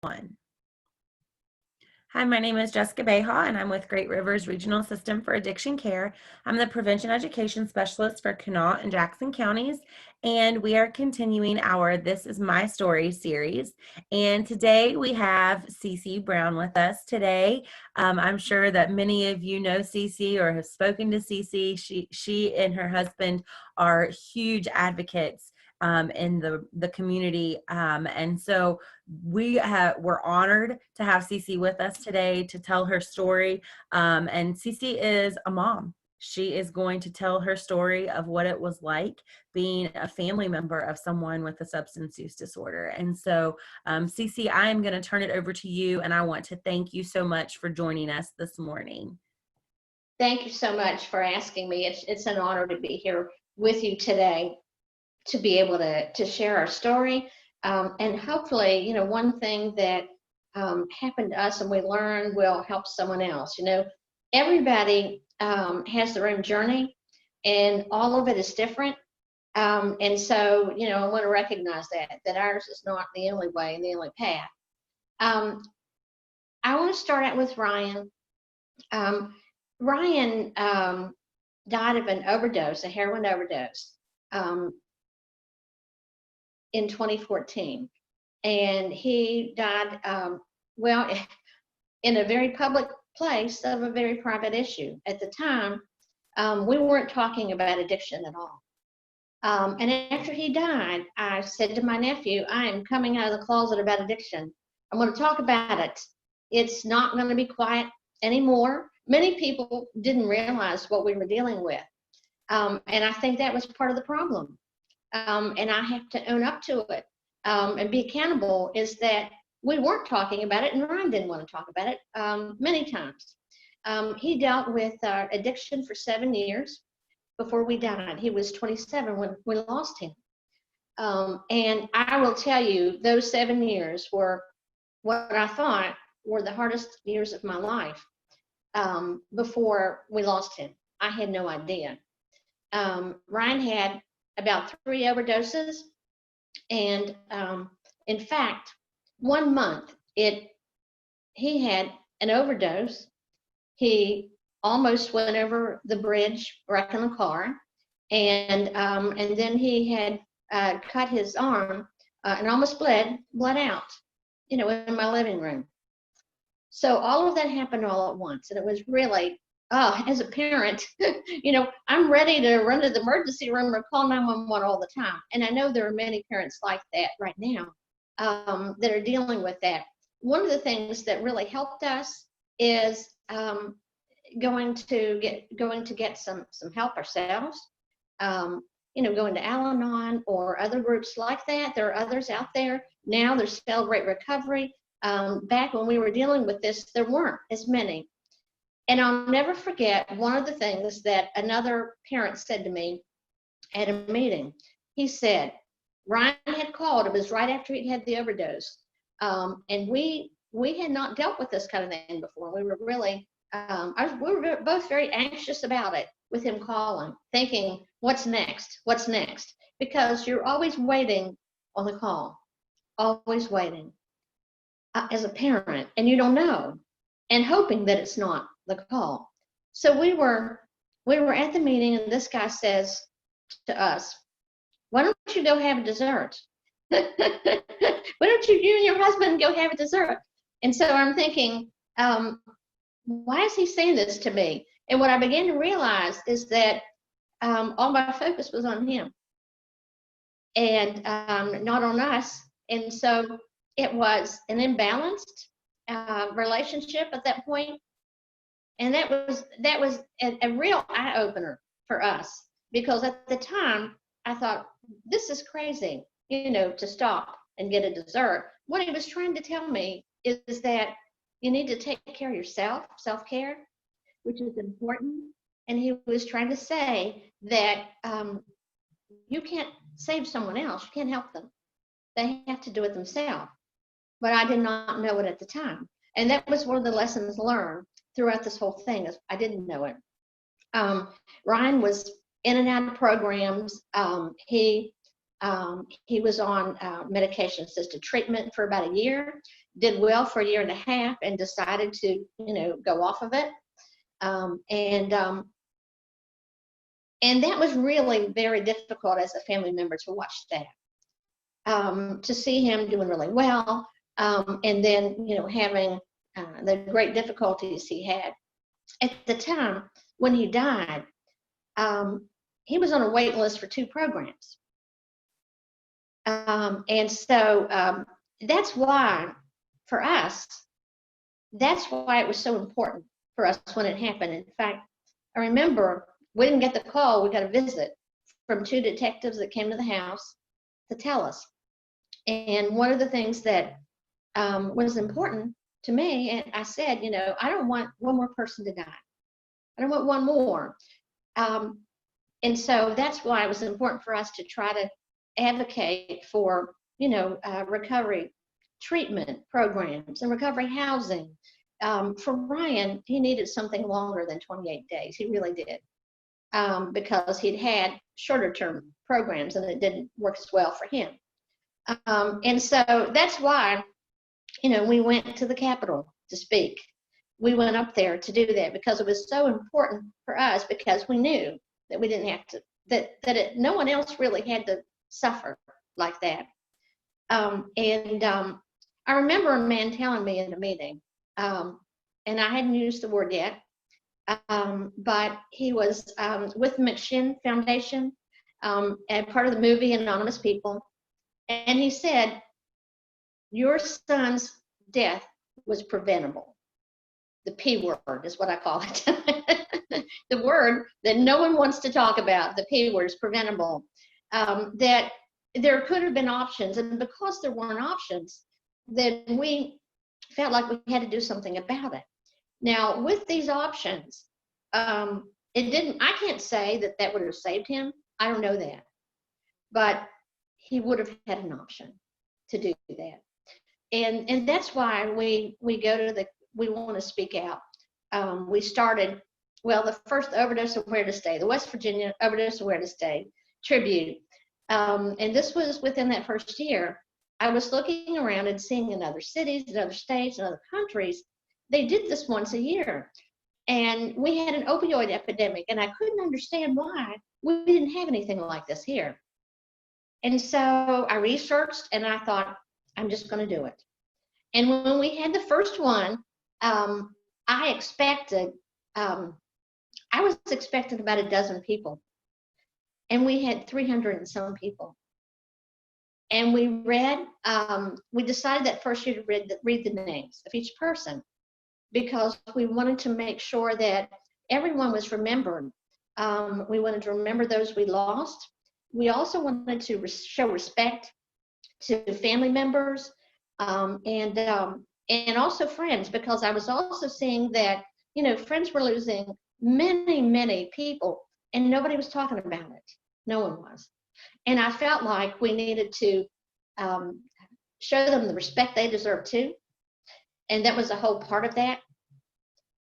One. Hi, my name is Jessica Beha, and I'm with Great Rivers Regional System for Addiction Care. I'm the Prevention Education Specialist for Kanawha and Jackson counties, and we are continuing our This Is My Story series. And today we have Cece Brown with us today. I'm sure that many of you know Cece or have spoken to Cece. She and her husband are huge advocates in the community, and so we're honored to have Cece with us today to tell her story. And Cece is a mom. She is going to tell her story of what it was like being a family member of someone with a substance use disorder. And so, Cece, I am going to turn it over to you, and I want to thank you so much for joining us this morning. Thank you so much for asking me. It's an honor to be here with you today, to be able to share our story. And hopefully, one thing that happened to us and we learned will help someone else. Everybody has their own journey, and all of it is different. And so, I want to recognize that ours is not the only way and the only path. I want to start out with Ryan. Ryan died of an overdose, a heroin overdose, in 2014. And he died, in a very public place of a very private issue. At the time, we weren't talking about addiction at all. And after he died, I said to my nephew, I am coming out of the closet about addiction. I'm going to talk about it. It's not going to be quiet anymore. Many people didn't realize what we were dealing with. And I think that was part of the problem. And I have to own up to it and be accountable, is that we weren't talking about it, and Ryan didn't want to talk about it many times. He dealt with addiction for 7 years before we died. He was 27 when we lost him. And I will tell you, those 7 years were what I thought were the hardest years of my life before we lost him. I had no idea. Ryan had about 3 overdoses, and in fact, 1 month he had an overdose. He almost went over the bridge wrecking the car, and then he had cut his arm and almost bled out, in my living room. So all of that happened all at once, and it was really, as a parent, I'm ready to run to the emergency room or call 911 all the time. And I know there are many parents like that right now that are dealing with that. One of the things that really helped us is going to get some help ourselves. Going to Al-Anon or other groups like that. There are others out there now. There's Celebrate Recovery. Back when we were dealing with this, there weren't as many. And I'll never forget one of the things that another parent said to me at a meeting. He said, Ryan had called, it was right after he'd had the overdose. And we had not dealt with this kind of thing before. We were really, we were both very anxious about it, with him calling, thinking, what's next? What's next? Because you're always waiting on the call, always waiting as a parent, and you don't know, and hoping that it's not the call. So we were at the meeting, and this guy says to us, why don't you go have a dessert? Why don't you and your husband go have a dessert? And so I'm thinking, why is he saying this to me? And what I began to realize is that all my focus was on him and not on us. And so it was an imbalanced relationship at that point. And that was a real eye-opener for us, because at the time I thought, this is crazy, to stop and get a dessert. What he was trying to tell me is that you need to take care of yourself, self-care, which is important. And he was trying to say that you can't save someone else. You can't help them. They have to do it themselves. But I did not know it at the time. And that was one of the lessons learned throughout this whole thing, is I didn't know it. Ryan was in and out of programs. He He was on medication-assisted treatment for about a year, did well for a year and a half, and decided to, go off of it. Um, and um, and that was really very difficult as a family member to watch that. To see him doing really well, and then having the great difficulties he had at the time when he died. He was on a wait list for 2 programs, and so that's why, for us, that's why it was so important for us when it happened. In fact, I remember we didn't get the call; we got a visit from 2 detectives that came to the house to tell us. And one of the things that was important to me, and I said, I don't want one more person to die. I don't want one more. Um, and so that's why it was important for us to try to advocate for, recovery treatment programs and recovery housing. For Ryan, he needed something longer than 28 days. He really did, because he'd had shorter term programs and it didn't work as well for him. And so that's why, we went to the Capitol to speak. We went up there to do that because it was so important for us, because we knew that we didn't have to, no one else really had to suffer like that. I remember a man telling me in a meeting, and I hadn't used the word yet, but he was with the McShin Foundation, and part of the movie Anonymous People. And he said, your son's death was preventable. The P word is what I call it. The word that no one wants to talk about, the P word, is preventable. That there could have been options, and because there weren't options, then we felt like we had to do something about it. Now, with these options, I can't say that would have saved him. I don't know that. But he would have had an option to do that. And that's why we want to speak out. We started, the first Overdose Awareness Day, the West Virginia Overdose Awareness Day tribute. And this was within that first year. I was looking around and seeing in other cities, in other states, in other countries, they did this once a year. And we had an opioid epidemic, and I couldn't understand why we didn't have anything like this here. And so I researched and I thought, I'm just going to do it. And when we had the first one, I was expecting about a dozen people. And we had 300 and some people. And we decided that first year to read the names of each person, because we wanted to make sure that everyone was remembered. We wanted to remember those we lost. We also wanted to show respect to family members, and also friends, because I was also seeing that, friends were losing many, many people, and nobody was talking about it. No one was. And I felt like we needed to show them the respect they deserve too. And that was a whole part of that.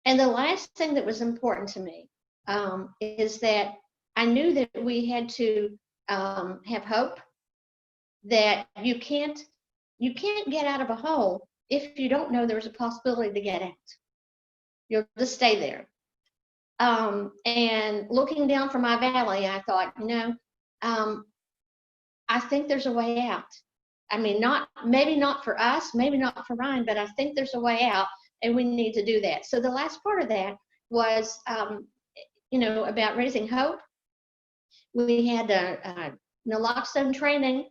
And the last thing that was important to me is that I knew that we had to have hope, that you can't get out of a hole if you don't know there's a possibility to get out. You'll just stay there. And looking down from my valley, I thought, I think there's a way out. I mean, maybe not for us, maybe not for Ryan, but I think there's a way out, and we need to do that. So the last part of that was, about raising hope. We had a naloxone training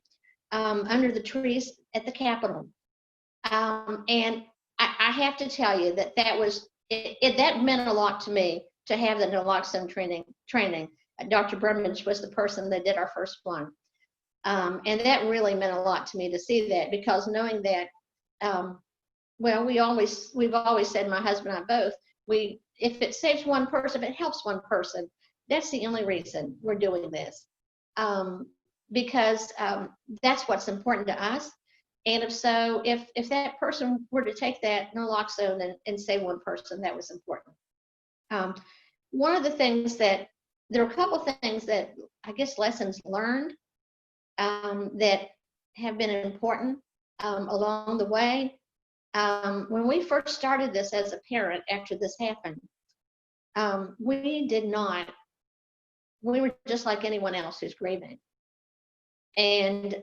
under the trees at the Capitol. And I have to tell you that that meant a lot to me, to have the naloxone training. Dr. Brumage was the person that did our first one. And that really meant a lot to me to see that, because knowing that, we've always said, my husband and I both, if it saves one person, if it helps one person, that's the only reason we're doing this. Because that's what's important to us. And if that person were to take that naloxone and save one person, that was important. One of the things there are a couple things that I guess lessons learned that have been important along the way. When we first started this as a parent after this happened, we were just like anyone else who's grieving. And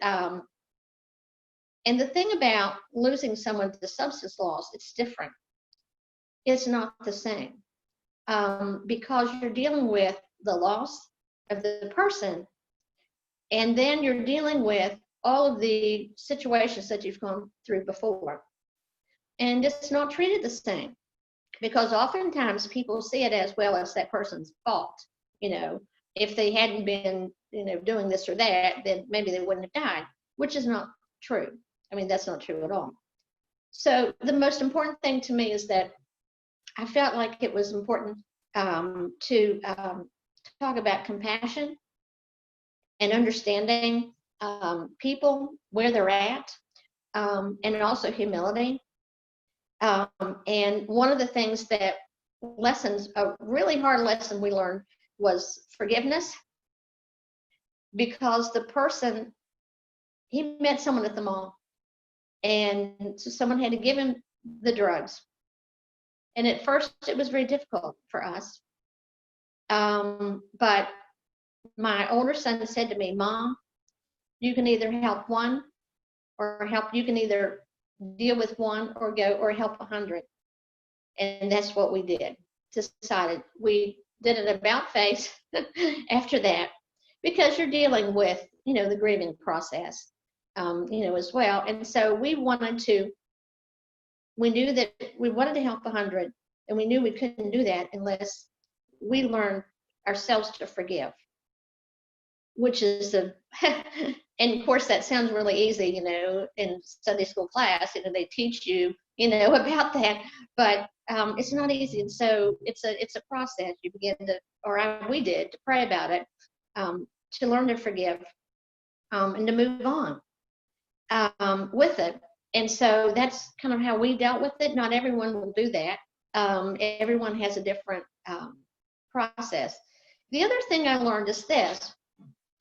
the thing about losing someone to substance loss, it's different. It's not the same because you're dealing with the loss of the person, and then you're dealing with all of the situations that you've gone through before. And it's not treated the same because oftentimes people see it as, well, as that person's fault. If they hadn't been, doing this or that, then maybe they wouldn't have died, which is not true. I mean, that's not true at all. So the most important thing to me is that I felt like it was important to talk about compassion and understanding people where they're at, and also humility. And one of the things a really hard lesson we learned was forgiveness, because the person, he met someone at the mall, and so someone had to give him the drugs. And at first it was very difficult for us. But my older son said to me, Mom, you can either help one you can either deal with one or help 100. And that's what we did. Decided we did an about face after that, because you're dealing with, the grieving process, as well. And so we knew that we wanted to help 100, and we knew we couldn't do that unless we learned ourselves to forgive, which is and of course that sounds really easy, in Sunday school class, they teach you, about that, but it's not easy. And so it's a process. You begin to, we did, to pray about it, to learn to forgive, and to move on with it. And so that's kind of how we dealt with it. Not everyone will do that. Everyone has a different process. The other thing I learned is this: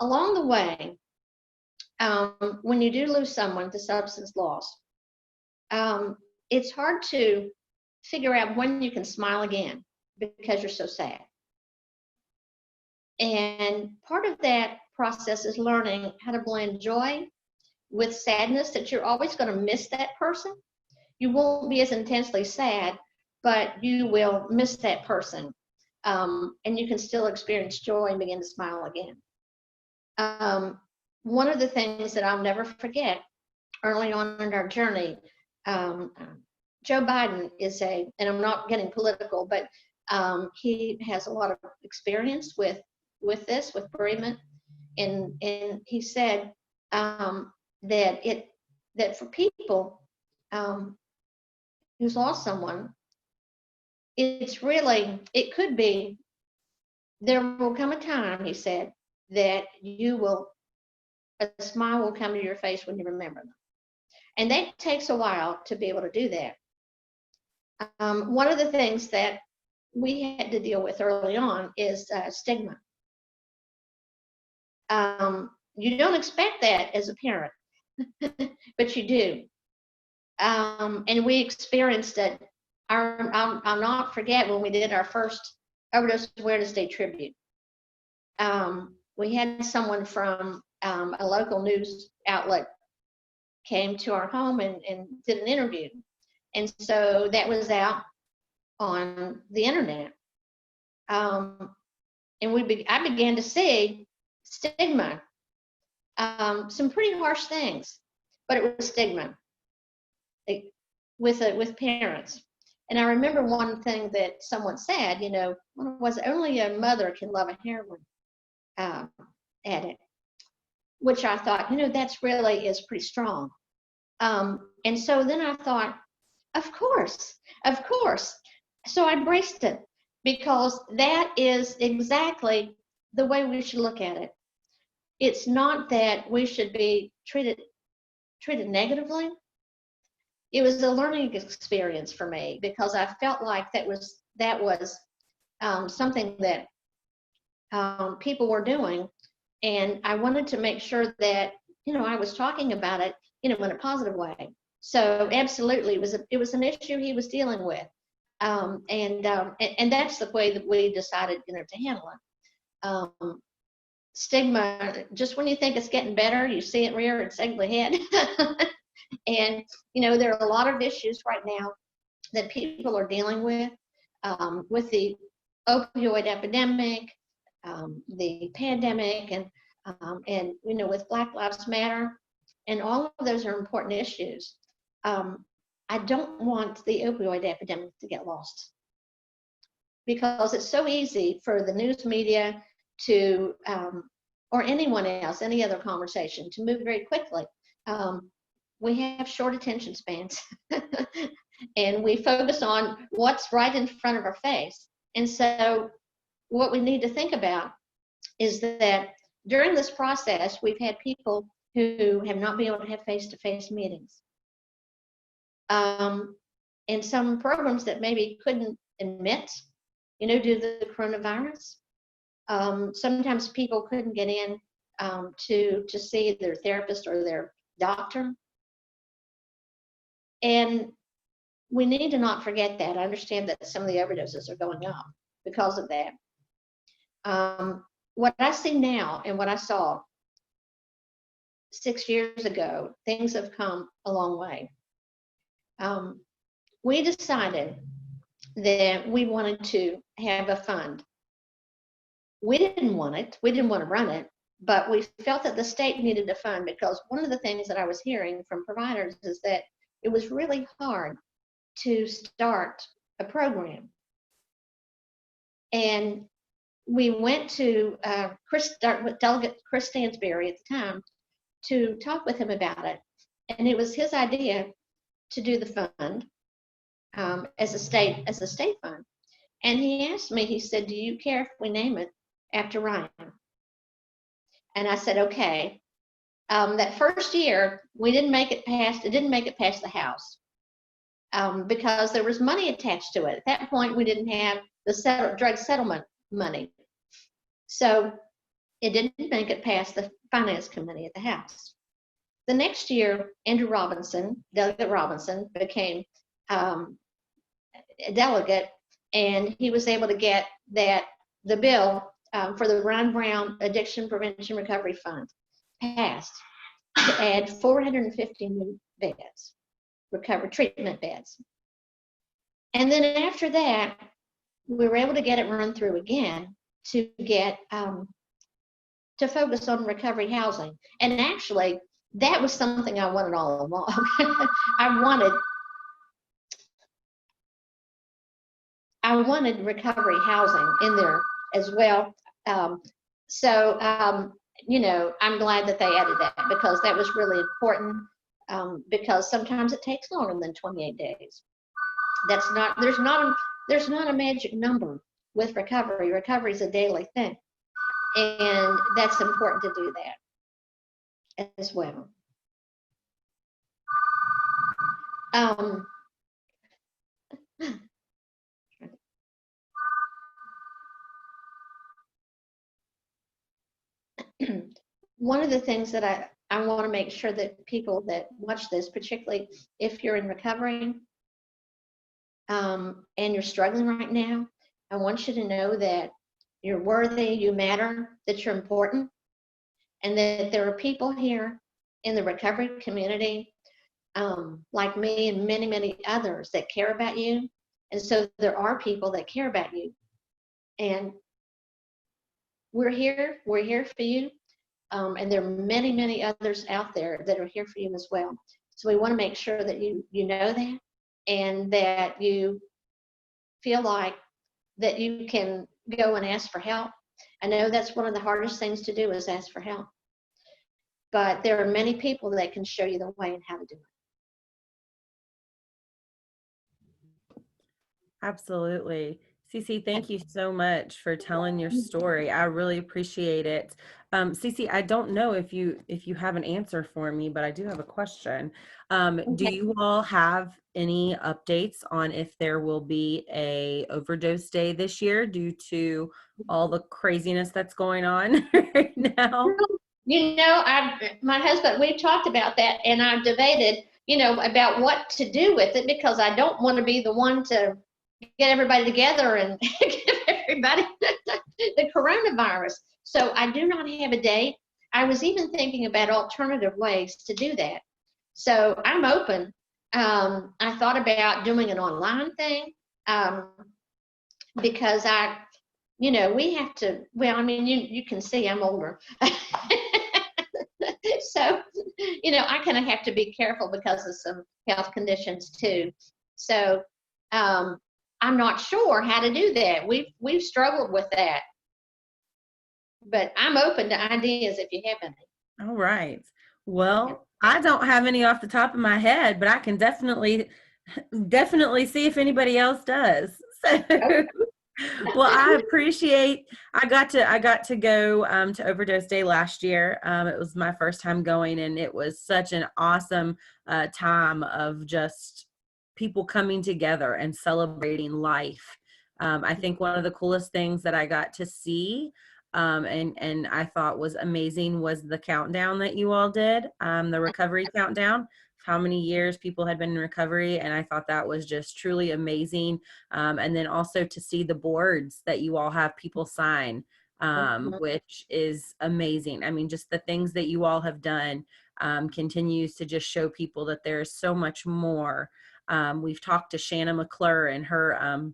along the way, when you do lose someone to substance loss, it's hard to figure out when you can smile again because you're so sad. And part of that process is learning how to blend joy with sadness, that you're always going to miss that person. You won't be as intensely sad, but you will miss that person. And you can still experience joy and begin to smile again. One of the things that I'll never forget early on in our journey, Joe Biden and I'm not getting political, but he has a lot of experience with bereavement. And he said that for people who's lost someone, it could be, there will come a time, he said, that a smile will come to your face when you remember them. And that takes a while to be able to do that. One of the things that we had to deal with early on is stigma. You don't expect that as a parent, but you do. And we experienced it. I'll not forget when we did our first Overdose Awareness Day tribute. We had someone from a local news outlet came to our home and did an interview. And so that was out on the internet. And I began to see stigma, some pretty harsh things, but it was stigma with parents. And I remember one thing that someone said, was only a mother can love a heroin addict, which I thought, that's really is pretty strong. And so then I thought, of course. So I braced it, because that is exactly the way we should look at it. It's not that we should be treated negatively. It was a learning experience for me, because I felt like that was something that people were doing, and I wanted to make sure that I was talking about it, in a positive way. So absolutely, it was an issue he was dealing with, and that's the way that we decided, to handle it. Stigma, just when you think it's getting better, you see it rear its ugly head. And there are a lot of issues right now that people are dealing with the opioid epidemic, the pandemic, and with Black Lives Matter, and all of those are important issues. I don't want the opioid epidemic to get lost, because it's so easy for the news media to, or anyone else, any other conversation, to move very quickly. We have short attention spans, and we focus on what's right in front of our face. And so what we need to think about is that during this process, we've had people who have not been able to have face-to-face meetings. And some programs that maybe couldn't admit, due to the coronavirus. Sometimes people couldn't get in to see their therapist or their doctor. And we need to not forget that. I understand that some of the overdoses are going up because of that. What I see now and what I saw 6 years ago, things have come a long way. We decided that we wanted to have a fund. We didn't want it. We didn't want to run it, but we felt that the state needed a fund, because one of the things that I was hearing from providers is that it was really hard to start a program. And we went to Delegate Chris Stansberry at the time to talk with him about it. And it was his idea to do the fund as a state fund. And he asked me, he said, "Do you care if we name it after Ryan?" And I said, okay. That first year, it didn't make it past the House, because there was money attached to it. At that point, we didn't have the drug settlement money. So it didn't make it past the Finance Committee at the House. The next year, Delegate Robinson, became a delegate, and he was able to get the bill for the Ron Brown Addiction Prevention Recovery Fund passed, to add 450 new beds, recovery treatment beds. And then after that, we were able to get it run through again to get to focus on recovery housing. And actually, that was something I wanted all along. I wanted recovery housing in there as well. So I'm glad that they added that, because that was really important, because sometimes it takes longer than 28 days. There's not a magic number with recovery. Recovery is a daily thing, and that's important to do that as well. One of the things that I want to make sure that people that watch this, particularly if you're in recovery and you're struggling right now, I want you to know that you're worthy, you matter, that you're important, and that there are people here in the recovery community, like me and many, many others, that care about you. And so there are people that care about you. And we're here for you. And there are many, many others out there that are here for you as well. So we want to make sure that you know that, and that you feel like that you can go and ask for help. I know that's one of the hardest things to do, is ask for help. But there are many people that can show you the way and how to do it. Absolutely. Cece, thank you so much for telling your story. I really appreciate it. Cece, I don't know if you have an answer for me, but I do have a question. Do you all have any updates on if there will be a overdose day this year due to all the craziness that's going on right now? My husband, we talked about that, and I've debated, about what to do with it because I don't want to be the one to get everybody together and give everybody the coronavirus. So I do not have a date. I was even thinking about alternative ways to do that. So I'm open. I thought about doing an online thing um, because we have to. Well, I mean, you can see I'm older. So, I kind of have to be careful because of some health conditions too. So, um, I'm not sure how to do that. We've struggled with that, but I'm open to ideas if you have any. All right. Well, I don't have any off the top of my head, but I can definitely see if anybody else does. So, well, I got to go to Overdose Day last year. It was my first time going, and it was such an awesome time of just people coming together and celebrating life. I think one of the coolest things that I got to see, and I thought was amazing, was the countdown that you all did, the recovery countdown. How many years people had been in recovery, and I thought that was just truly amazing. And then also to see the boards that you all have people sign, Mhm. which is amazing. I mean, just the things that you all have done continues to just show people that there's so much more. We've talked to Shanna McClure and her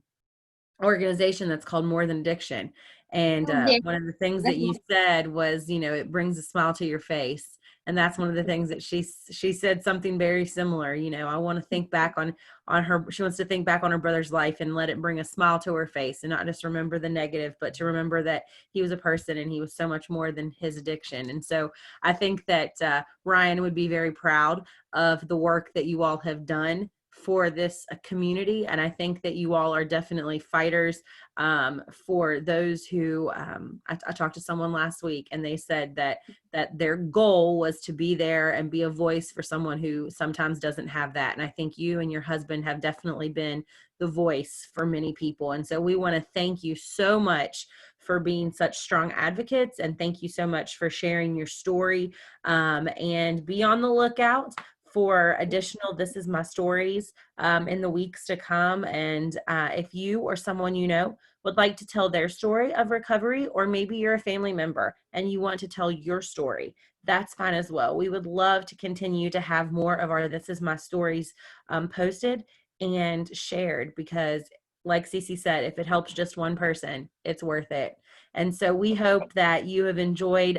organization that's called More Than Addiction. And Oh, yeah. one of the things that you said was, it brings a smile to your face. And that's one of the things that she said something very similar. I want to think back on her. She wants to think back on her brother's life and let it bring a smile to her face, and not just remember the negative, but to remember that he was a person and he was so much more than his addiction. And so I think that Ryan would be very proud of the work that you all have done for this community. And I think that you all are definitely fighters for those who, I talked to someone last week, and they said that their goal was to be there and be a voice for someone who sometimes doesn't have that. And I think you and your husband have definitely been the voice for many people. And so we want to thank you so much for being such strong advocates, and thank you so much for sharing your story. And be on the lookout for additional This Is My Stories in the weeks to come. And if you or someone you know would like to tell their story of recovery, or maybe you're a family member and you want to tell your story, that's fine as well. We would love to continue to have more of our This Is My Stories posted and shared, because like Cece said, if it helps just one person, it's worth it. And so we hope that you have enjoyed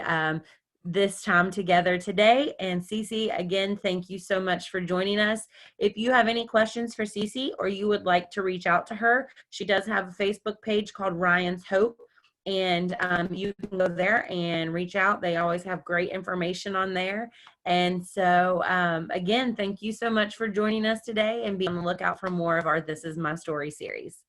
this time together today. And Cece, again, thank you so much for joining us. If you have any questions for Cece, or you would like to reach out to her, she does have a Facebook page called Ryan's Hope. And you can go there and reach out. They always have great information on there. And so, again, thank you so much for joining us today, and be on the lookout for more of our This Is My Story series.